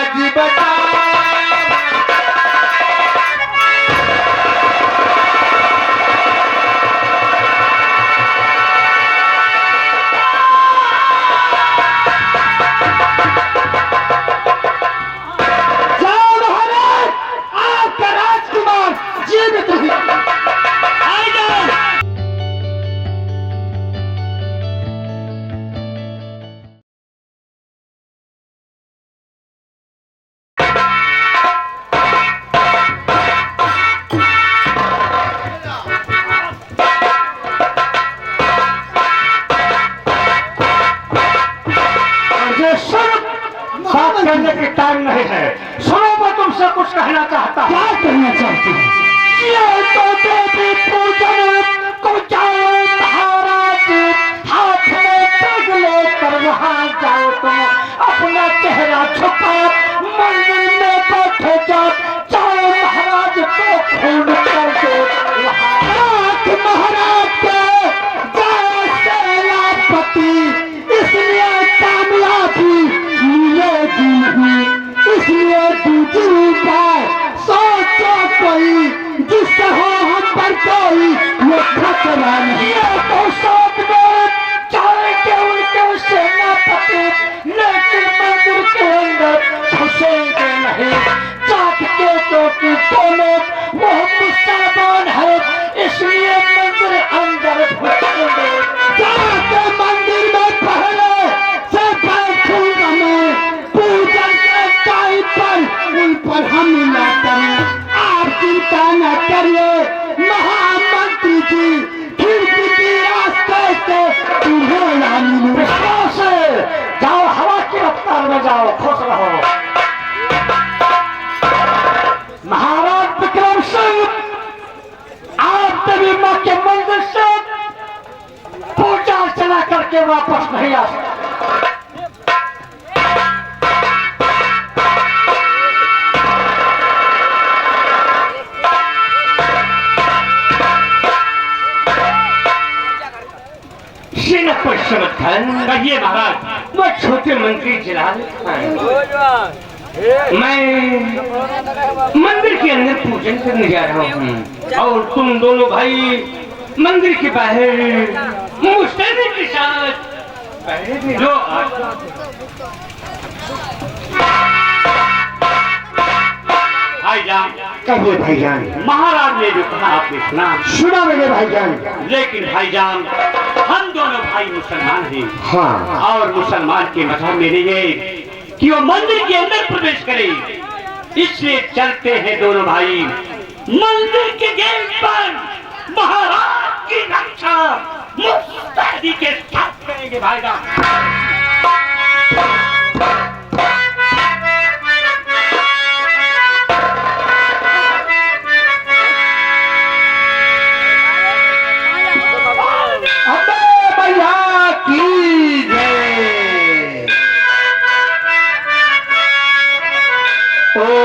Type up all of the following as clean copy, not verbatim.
लाज बचा। करने की टाइम नहीं है। सुनो, मैं तुमसे कुछ कहना चाहता हूँ। क्या कहना चाहती है? ये तो देवी पूजन को जाओ महाराज, हाथ में पग लेकर वहाँ जाओ, तुम अपना चेहरा छुपा मंदिर में बैठे जाओ महाराज को खून कर दो। महाराज के जय सेनापति, इसलिए कामयाबी मिलेगी नहीं, इसलिए दूसरी बार सोचो कोई जिससे हो हम पर कोई ये खतरा नहीं। ये तो सब लोग चाहेंगे उनके सेनापति, लेकिन मंदिर के अंदर घुसेंगे नहीं। जात के क्योंकि दोनों वो मुसलमान है, इसलिए मंदिर अंदर घुसेंगे। जाके मंदिर में पहले से बैठूंगा मैं, पूजन के टाइम पर उन पर हमला करें। आप चिंता न करिए महामंत्री जी, फिर किसी रास्ते से तुम्हें ना मिलूं। विश्वास से जाओ, हवा की रफ्तार में जाओ, खुश रहो। महाराज विक्रम सिंह, आप देवी माँ के मंदिर से पूजा अर्चना करके वापस नहीं आ सकते। कहिए महाराज। मैं छोटे मंत्री जिलाल खान, मैं मंदिर के अंदर पूजन करने जा रहा हूँ और तुम दोनों भाई मंदिर के बाहर मुस्तैदी के साथ पहले लो। भाईजान, कहिए भाईजान। महाराज ने जो कहा आपने सुना? सुना मैंने भाईजान। लेकिन भाईजान, हम दोनों भाई मुसलमान हैं। हाँ, और मुसलमान के मजहब में नहीं है कि वो मंदिर के अंदर प्रवेश करे, इसलिए चलते हैं दोनों भाई मंदिर के गेट पर महाराज की रक्षा मुस्तैदी के साथ करेंगे। भाईजान,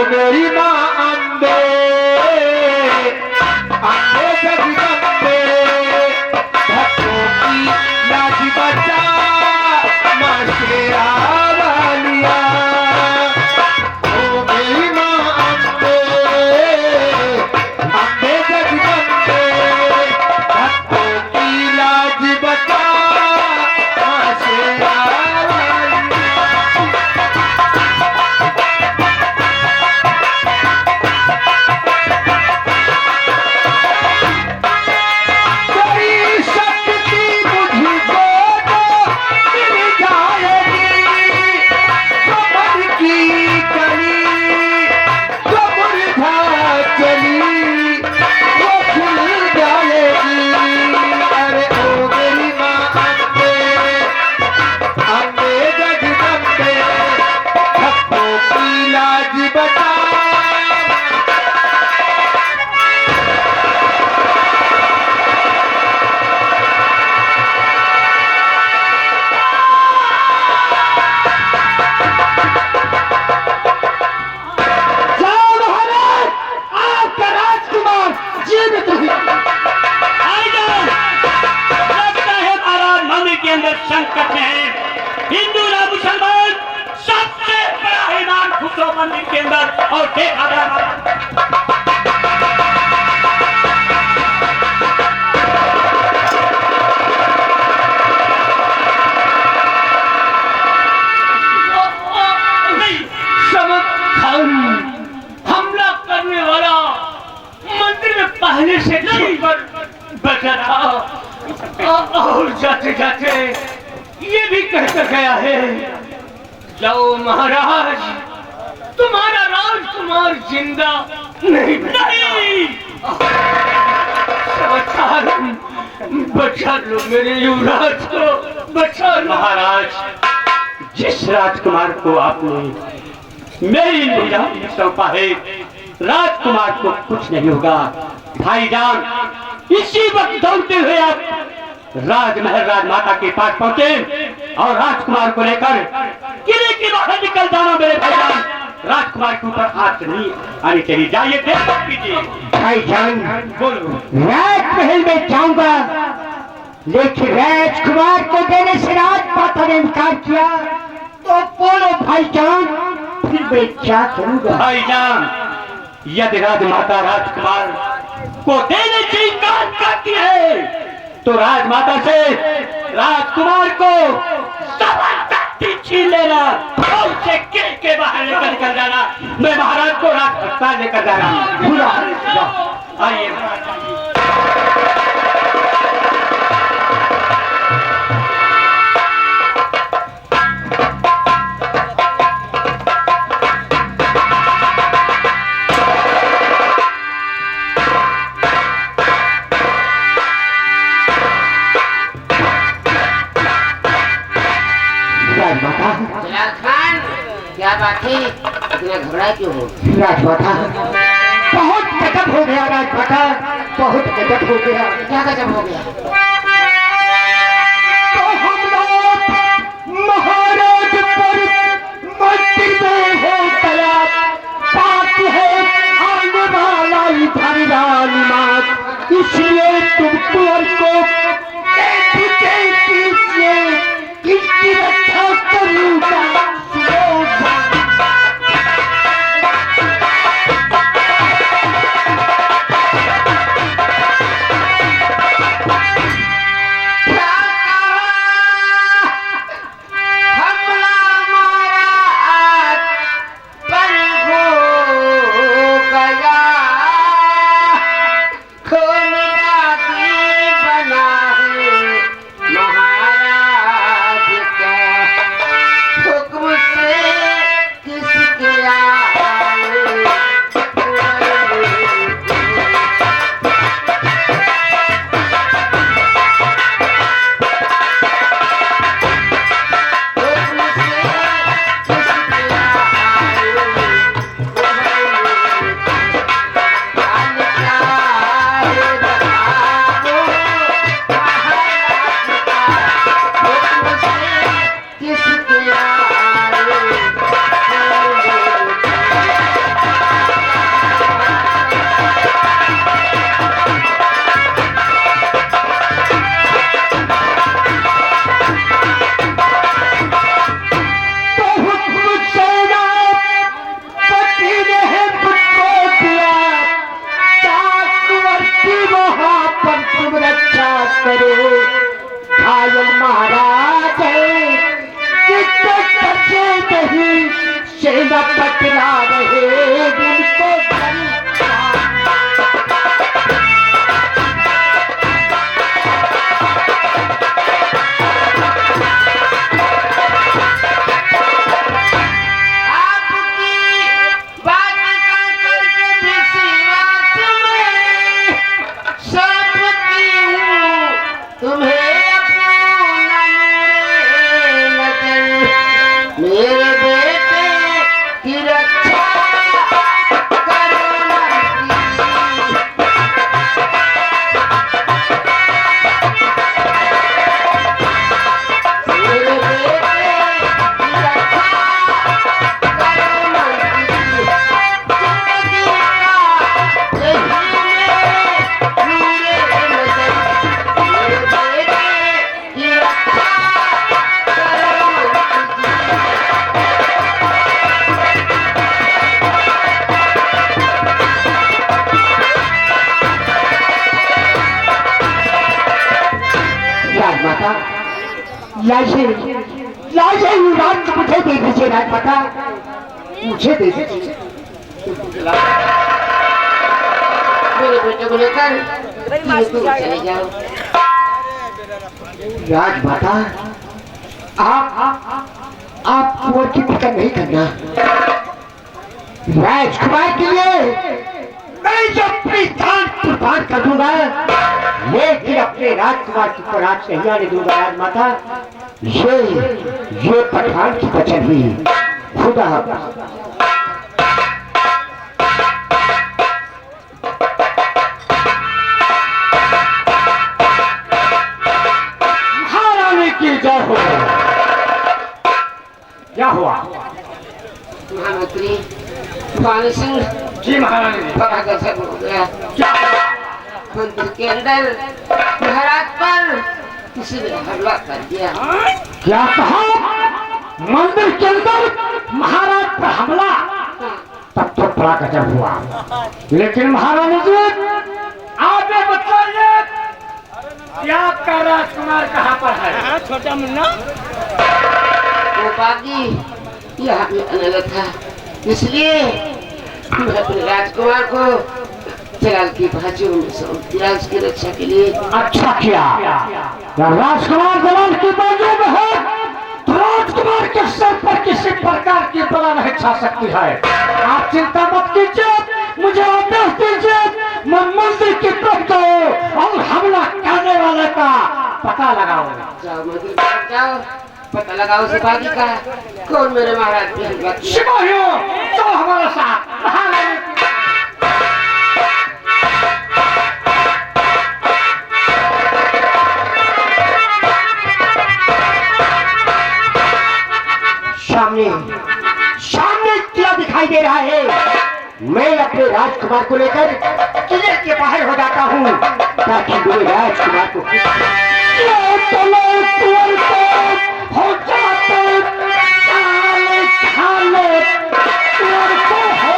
मेरी माँ अम्बे, अम्बे जगदम्बे, भक्तों की लाज बचा, माँ शेरा वालिया। ओ मेरी माँ अम्बे, अम्बे जगदम्बे, भक्तों की लाज बचा, माँ शेरा वालिया। घुसो मंदिर के अंदर और देखा हमला करने वाला मंदिर में पहले से नहीं बैठा था और जाते जाते ये भी कहकर गया है, जाओ महाराज, तुम्हारा राजकुमार जिंदा नहीं बचा लो मेरे युवराज को, बचा लो। महाराज, जिस राजकुमार को आपने मेरी निगरानी में सौंपा है, राजकुमार को कुछ नहीं होगा। भाईजान, इसी वक्त दौड़ते हुए आप राजमहल राजमाता के पास पहुंचे और राजकुमार को लेकर किले के बाहर निकल जाना मेरे भाईजान। राजकुमार के ऊपर हाथ नहीं आनी चाहिए। जाइए देखभाल कीजिए। भाईजान, बोलो। राजमहल में जाऊंगा, लेकिन राजकुमार को देने से राजमाता ने इनकार किया तो बोलो भाईजान, फिर मैं क्या करूंगा? भाईजान, यदि राजमाता राजकुमार को देने से इनकार करती है तो राजमाता से राजकुमार को जबरदस्ती छीन लेना और उसे किले के बाहर लेकर निकल जाना। मैं महाराज को राजपाल लेकर जा रहा हूँ। आइए जलाल खान, क्या बात है, इतना घबराए क्यों हो? राजमाता, बहुत गजब हो गया राजमाता, बहुत गजब हो गया। क्या गजब हो गया? तो हम लोग महाराज पर मंदिर में हो गया, बात है आने वाला इधर रानीमात, इसलिए तुम कुंवर को किसकी रक्षा करूंगा? पकड़ा रहे उनको लाइए लाइए युवराज को मुझे दे दीजिए राजमाता, मुझे दे दीजिए। मेरे बेटे को लेकर तुम चले जाओ। राजमाता आप कुंवर की फिक्र नहीं करना। राजकुमार के लिए मैं जो अपनी जान कुर्बान कर दूंगा, लेकिन अपने राजकुमार की पराज नहीं आने दूंगा राजमाता। ये पठान की वचन हुई। खुदा हाफ़िज़। महारानी की जय हो। क्या हुआ महामंत्री भानु सिंह जी महारानी बड़ा गजब हो गया। क्या मंदिर के अंदर महाराज पर किसी ने हमला कर दिया। क्या कहा? मंदिर के अंदर महाराज पर हमला? तब तो बड़ा गजब हुआ। लेकिन महारानी जी आपने बताइए कि आपका राजकुमार कहाँ पर है? छोटा मुन्ना वो बागी यहाँ पे आने था, इसलिए मैं अपने राजकुमार को जलाल की बाजू में सौंप दिया उसकी रक्षा के लिए। अच्छा किया। राजकुमार जलाल की बाजू में है तो राजकुमार के सर पर किसी प्रकार की बला नहीं छा सकती है। आप चिंता मत कीजिए, मुझे आदेश दीजिए, मैं मंदिर की तरफ जाऊं और हमला करने वाले का पता लगाओ। जाओ मंदिर पर जाओ, पता लगाओ उस बागी का कौन मेरे महाराज पे हमला किया। सिपाहियों तो हमारे साथ। सामने सामने क्या दिखाई दे रहा है? मैं अपने राजकुमार को लेकर किले के बाहर हो जाता हूँ ताकि मेरे राजकुमार को हो जाते काले काले को हो।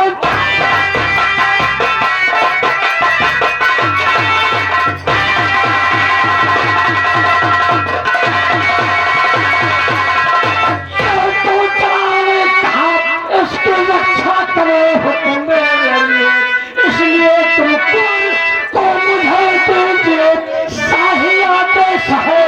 इसकी रक्षा करे हुक्म इसलिए तुमको मुझे दीजिए शाही आदेश है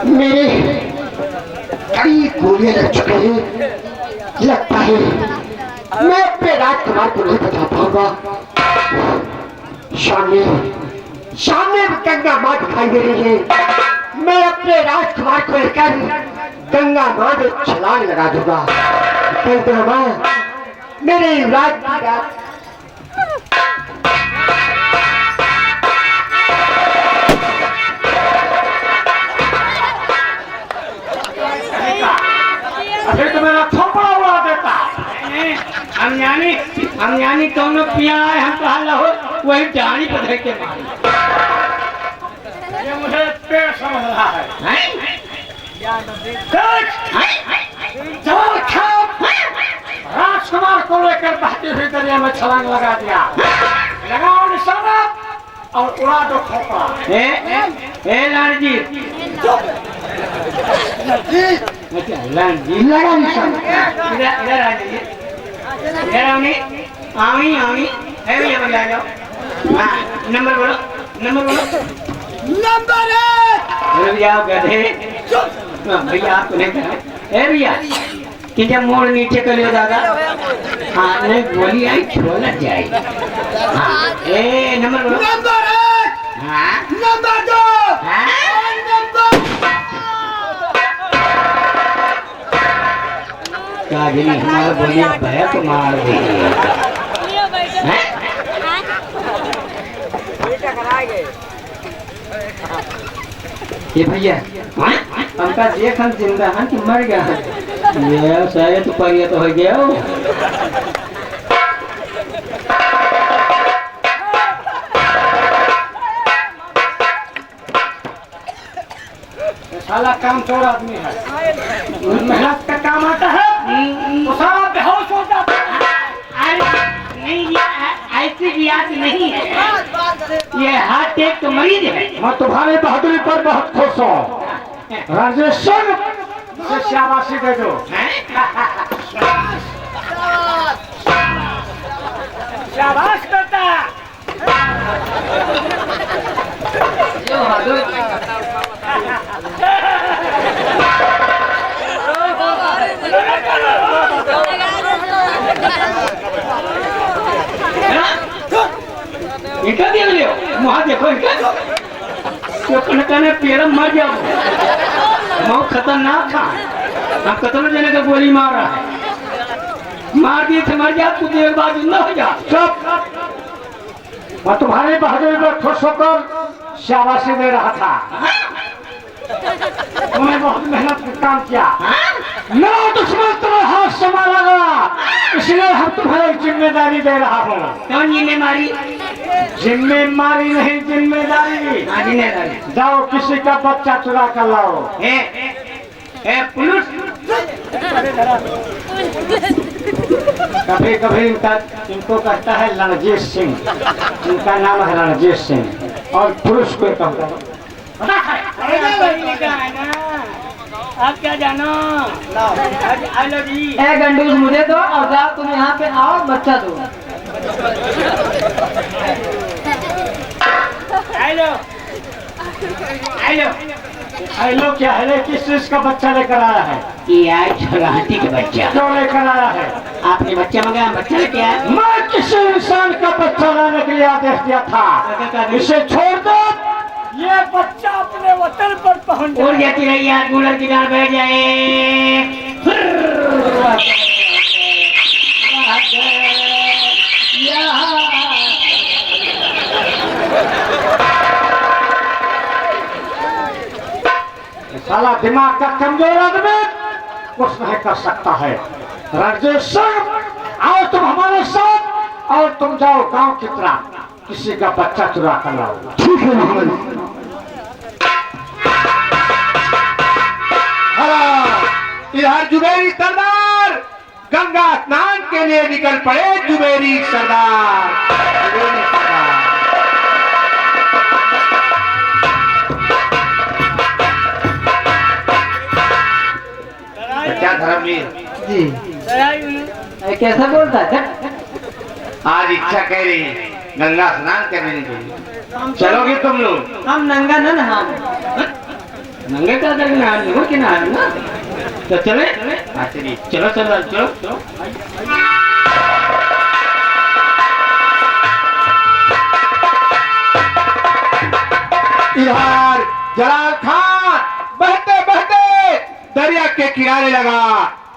मेरे कई गोलियां लग चुके हैं। लगता है मैं अपने राजकुमार को नहीं बचा पाऊंगा। सामने सामने गंगा माँ दिखाई दे रही है। मैं अपने राजकुमार को लेकर गंगा माँ में छलांग लगा दूंगा। गंगा माँ मेरे युवराज की रात अरे तो मेरा थोपड़ा उड़ा देता। हम यानी कौन पिया है हम कहा लो वही जानी पधर के मारे। ये मुझे पेड़ समझ रहा है। राजकुमार को लेकर बहती हुई दरिया में छलांग लगा दिया। लगाओ निशाना और उड़ा दो खोपड़ा। ए लालजी अच्छा लालजी लगा निशाना। इधर इधर आ जाइए इधर आओगे आओगी आओगी है भैया बजा जाओ हाँ नंबर बोलो नंबर 1। रुक जाओ गधे हाँ, भैया आपको नहीं कहा ए भैया कि जब मोड़ नीचे कर लियो दादा हाँ नहीं गोली आई छोड़ जाए हाँ ए नंबर बोलो नंबर 1, हाँ नंबर 2 हाँ और नंबर काजली हमारा बोलिए भैया तो मार देगी हैं? ये भैया हमका देख हम जिंदा हैं कि मर गया है ये शायद तो परिया तो हो गया हो साला काम चोर आदमी है। मेहनत का काम आता है तो सारा बेहोश हो जाता है। नहीं ये ऐसी रियाज नहीं है ये हार्ट अटैक तो मरीज है मैं तुम्हारी बहादुरी पर बहुत खुश हूँ। राजेश्वर से शाबाशी दे दो। शाबाश बेटा। इनका देख लियो वहाँ देखो इनका तो कनकने पेड़ मर जाओ बहुत खतरनाक था हम कतल देने का गोली मार रहा है मार दिए थे मर जा तू एक बार जिंदा हो जा चुप। मैं तुम्हारी बहादुरी पर खुश होकर शाबाशी दे रहा था। तुमने बहुत मेहनत का काम किया। मेरा दुश्मन तुम्हें हाथ से मारेगा इसलिए हम तुम्हें एक जिम्मेदारी दे रहा हूँ। कौन जिम्मेदारी जिम्मेदारी नहीं जिम्मेदारी। हाँ जिम्मेदारी जाओ किसी का बच्चा चुरा कर लाओ। है पुलिस कभी कभी इनको कहता है रणजीत सिंह। इनका नाम है रणजीत सिंह और पुरुष को कहता है आप क्या जानो हेलो जी ए गंडूस मुझे दो और जाओ तुम यहाँ पे आओ बच्चा दो। हेलो हेलो हेलो क्या है किस चीज का बच्चा लेकर आया है? ये आज छोराहटी का बच्चा क्यों लेकर आया है? आपने बच्चा मंगाया बच्चा लेके आया मैं किसी इंसान का बच्चा लाने के लिए आदेश दिया था। इसे छोड़ दो। ये बच्चा अपने वतन पर पहुंच उड़ जाती रही यार कूलर की डाल बैठ जाए साला दिमाग का कमजोर आदमी कुछ नहीं कर सकता है। राजेश्वर आओ तुम हमारे साथ और तुम जाओ गांव की तरफ किसी का बच्चा चुरा कर लाओ। ठीक है मोहम्मद। इधर जुबेरी सरदार गंगा स्नान के लिए निकल पड़े। जुबेरी सरदार क्या धर्मवीर जी कैसा बोलता है? आज इच्छा कह रही है गंगा स्नान करने के लिए चलोगे तुम लोग? हम नंगा न नहा नंगे का कर नहा के नहा ना तो चले चलिए चलो चलो चलो चलो इधर जलाल खान बहते बहते दरिया के किनारे लगा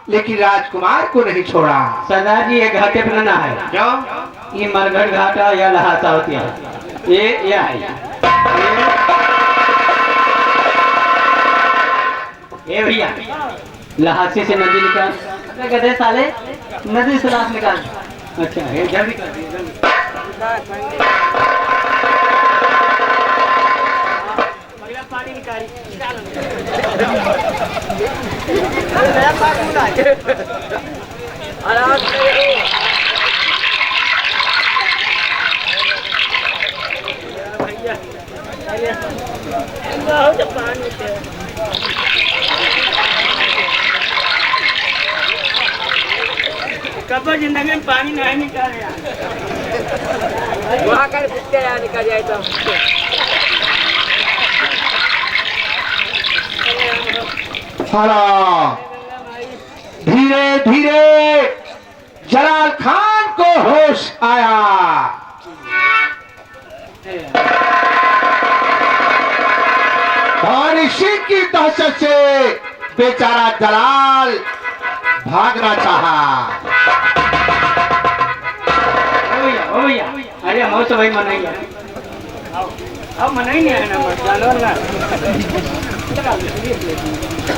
लेकिन राजकुमार को नहीं छोड़ा। सरदार जी ये घाटे पर ना है क्यों? ये मरघट घाटा या लहासा होती है ये भैया लहासे से नदी निकाल गधे साले नदी से लाश निकाल। अच्छा है जल्दी कर दीजिए जल्दी पानी निकाली कब जिंदगी में पानी नहीं निकाले वहाँ कर निकल जाए तो हाँ, धीरे धीरे जलाल खान को होश आया। और इसी की दहशत से बेचारा जलाल भागना चाहा। ओ भैया अरे मौत भाई मनाइए अब मनाई नहीं है ना जानवर ना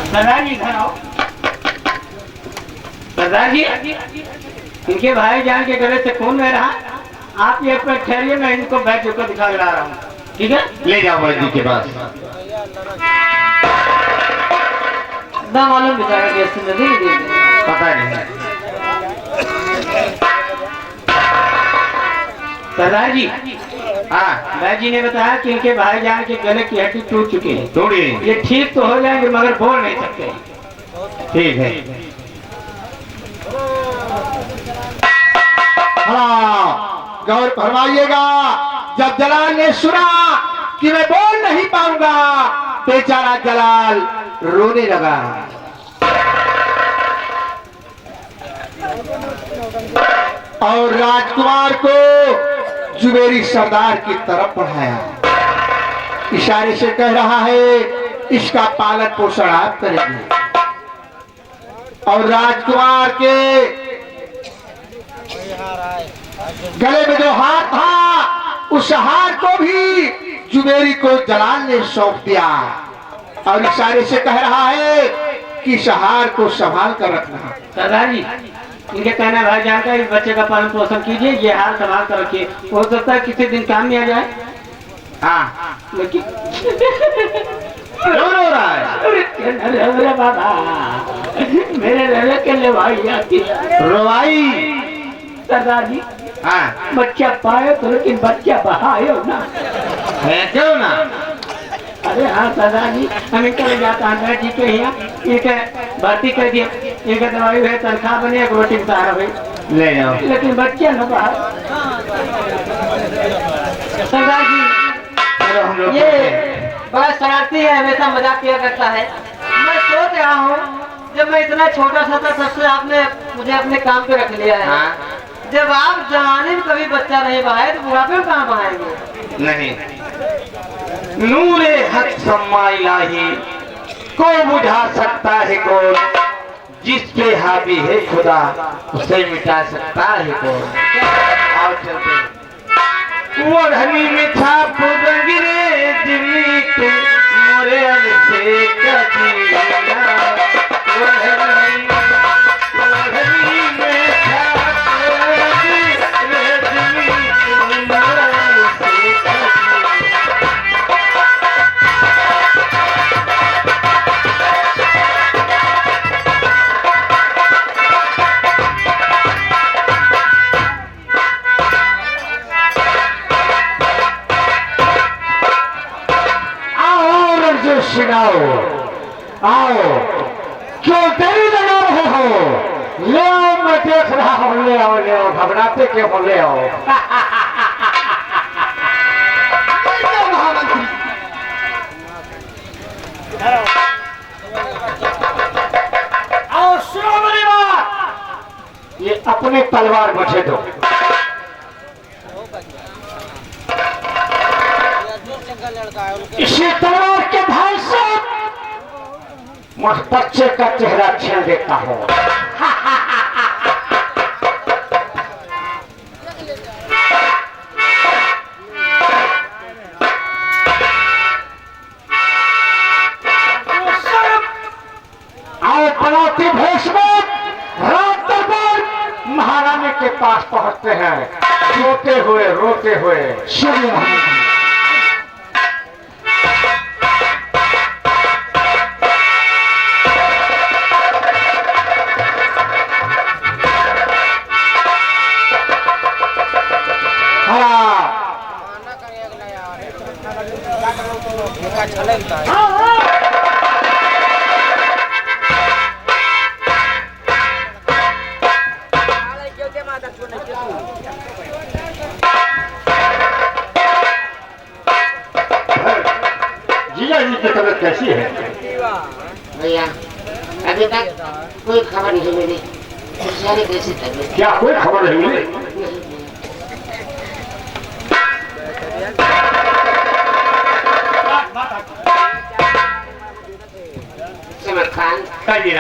सरदार जी घर आओ। सरदार जी इनके भाई जान के गले से खून बह रहा। आप ये पर ठहरिए, मैं इनको बैठ होकर दिखा ला रहा हूँ, ठीक है? ले जाओ वैद्य जी के पास। ना मालूम बेचारा कैसे नजर नहीं देख पता नहीं। सरदार जी हाँ, वैद्य जी ने बताया कि इनके भाई जान के गले की हड्डी टूट चुकी है। थोड़ी ये ठीक तो हो जाएंगे मगर बोल नहीं सकते। ठीक है। हाँ, गौर फरमाइएगा। जब जलाल ने सुना कि मैं बोल नहीं पाऊंगा, बेचारा जलाल रोने लगा। और राजकुमार को जुबेरी सरदार की तरफ बढ़ाया। इशारे से कह रहा है इसका पालन पोषण आप करेंगे। और राजकुमार के गले में जो हार था, उस हार को भी जुबेरी को जलाल ने सौंप दिया। और इशारे से कह रहा है कि इस हार को संभाल कर रखना। सरदार जी इनके कहना भाई जानकर इस बच्चे का पालन पोषण कीजिए, ये हाल संभाल कर रखिए। हो सकता है किसी दिन काम में आ जाए। हाँ, लेकिन रो रहा है। अरे बाबा मेरे रहने के लिए भाई आती रोवाई। सरदार जी हाँ, बच्चा पाए तो, लेकिन बच्चा बहाए हो ना। है क्यों ना? अरे हाँ सरदार जी हम इनका ले जाता हूँ जी के यहाँ, इनके भर्ती कर दिया, इनका दवाई है, तनख्वाह बने, एक रोटी सहारा भाई ले जाओ। लेकिन बच्चे न बाहर। सरदार जी चलो हम लोग ये बड़ा शरारती है, हमेशा मजाक किया करता है। मैं सोच रहा हूँ जब मैं इतना छोटा सा था तब से आपने मुझे अपने काम पे रख लिया है। हाँ, जब आप जवानी में कभी बच्चा नहीं बहाए तो बुढ़ापे में कहाँ बहाएंगे? नहीं। नूरे हक सम्मा इलाही को बुझा सकता है कौन, जिस पे हावी है खुदा उसे मिटा सकता है कौन। आओ चलते हैं। ओढ़नी में छाप गिरे दिल्ली पे मोरे से कभी ओढ़नी में छाप गिरे दिल्ली पे मोरे से कभी। आओ आओ, क्यों देरी लगा रहे हो? ले आओ, मैं देख रहा हूँ। ले आओ ले आओ, घबराते क्यों हो? ले आओ। और सुनो मेरी बात, ये अपने तलवार मुझे दो। इसी तलवार के धार से मैं बच्चे का चेहरा छीन देता हूँ। आओ पनौती भेष में रात दरबार महारानी के पास पहुंचते हैं, रोते हुए श्री महारानी। मेरी बेचारे कैसे तबीयत क्या कोई खबर नहीं मिली? समर खान कहिए